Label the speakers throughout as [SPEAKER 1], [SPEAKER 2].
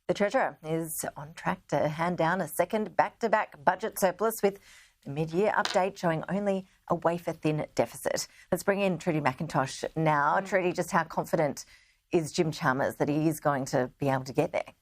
[SPEAKER 1] The Treasurer is on track to hand down a second back-to-back budget surplus, with the mid-year update showing only a wafer-thin deficit. Let's bring in Trudy McIntosh now. Trudy, just how confident is Jim Chalmers that he is going to be able to get there?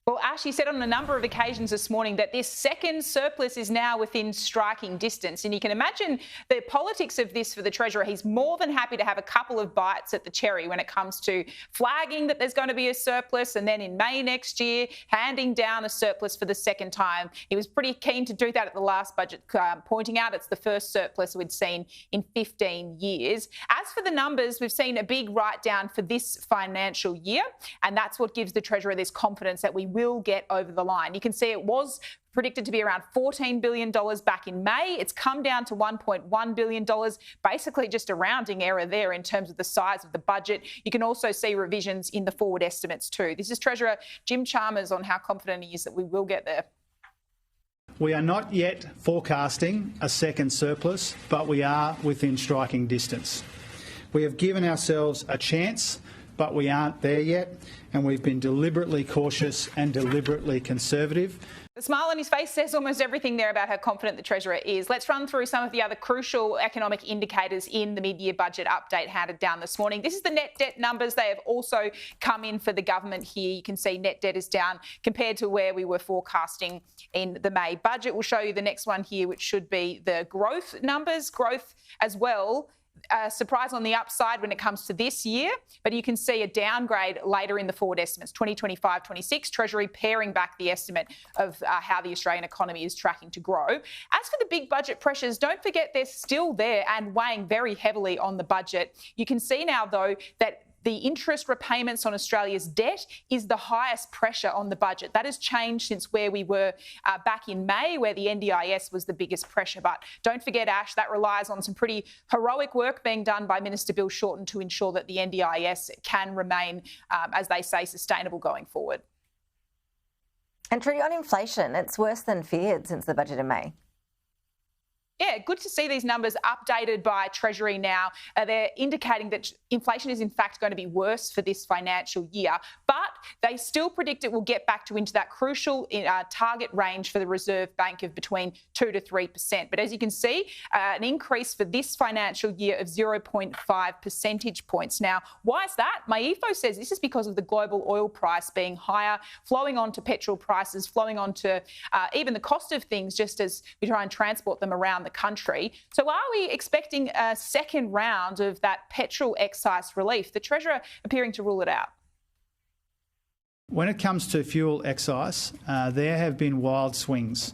[SPEAKER 2] Well, Ash, he said on a number of occasions this morning that this second surplus is now within striking distance. And you can imagine the politics of this for the Treasurer. He's more than happy to have a couple of bites at the cherry when it comes to flagging that there's going to be a surplus, and then in May next year, handing down a surplus for the second time. He was pretty keen to do that at the last budget, pointing out it's the first surplus we'd seen in 15 years. As for the numbers, we've seen a big write-down for this financial year, and that's what gives the Treasurer this confidence that we will get over the line. You can see it was predicted to be around $14 billion back in May. It's come down to $1.1 billion, basically just a rounding error there in terms of the size of the budget. You can also see revisions in the forward estimates too. This is Treasurer Jim Chalmers on how confident he is that we will get there.
[SPEAKER 3] We are not yet forecasting a second surplus, but we are within striking distance. We have given ourselves a chance, but we aren't there yet, and we've been deliberately cautious and deliberately conservative.
[SPEAKER 2] The smile on his face says almost everything there about how confident the Treasurer is. Let's run through some of the other crucial economic indicators in the mid-year budget update handed down this morning. This is the net debt numbers. They have also come in for the government here. You can see net debt is down compared to where we were forecasting in the May budget. We'll show you the next one here, which should be the growth numbers. Growth as well. Surprise on the upside when it comes to this year, but you can see a downgrade later in the forward estimates, 2025-26, Treasury paring back the estimate of how the Australian economy is tracking to grow. As for the big budget pressures, don't forget they're still there and weighing very heavily on the budget. You can see now, though, that the interest repayments on Australia's debt is the highest pressure on the budget. That has changed since where we were back in May, where the NDIS was the biggest pressure. But don't forget, Ash, that relies on some pretty heroic work being done by Minister Bill Shorten to ensure that the NDIS can remain, as they say, sustainable going forward.
[SPEAKER 1] And Trudy, on inflation, it's worse than feared since the budget in May.
[SPEAKER 2] Yeah, good to see these numbers updated by Treasury now. They're indicating that inflation is in fact going to be worse for this financial year, but they still predict it will get back into that crucial target range for the Reserve Bank of between 2 to 3%. But as you can see, an increase for this financial year of 0.5 percentage points. Now, why is that? MYEFO says this is because of the global oil price being higher, flowing on to petrol prices, flowing on to even the cost of things, just as we try and transport them around the country. So are we expecting a second round of that petrol excise relief? The Treasurer appearing to rule it out.
[SPEAKER 3] When it comes to fuel excise, there have been wild swings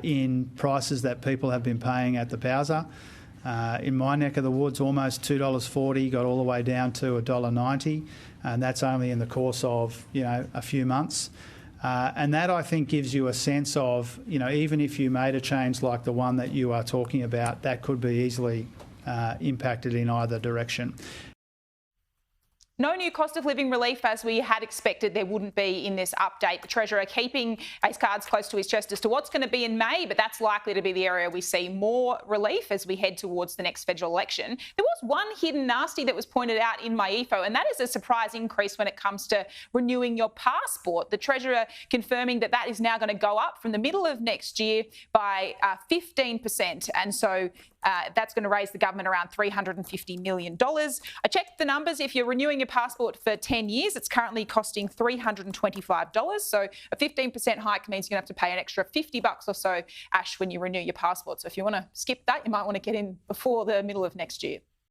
[SPEAKER 3] in prices that people have been paying at the bowser. In my neck of the woods, almost $2.40 got all the way down to $1.90, and that's only in the course of, a few months. And that, I think, gives you a sense of, even if you made a change like the one that you are talking about, that could be easily impacted in either direction.
[SPEAKER 2] No new cost of living relief, as we had expected there wouldn't be in this update. The Treasurer keeping his cards close to his chest as to what's going to be in May, but that's likely to be the area we see more relief as we head towards the next federal election. There was one hidden nasty that was pointed out in MYEFO, and that is a surprise increase when it comes to renewing your passport. The Treasurer confirming that that is now going to go up from the middle of next year by 15%, and so that's going to raise the government around $350 million. I checked the numbers. If you're renewing your passport for 10 years, it's currently costing $325. So a 15% hike means you're going to have to pay an extra $50 or so, Ash, when you renew your passport. So if you want to skip that, you might want to get in before the middle of next year.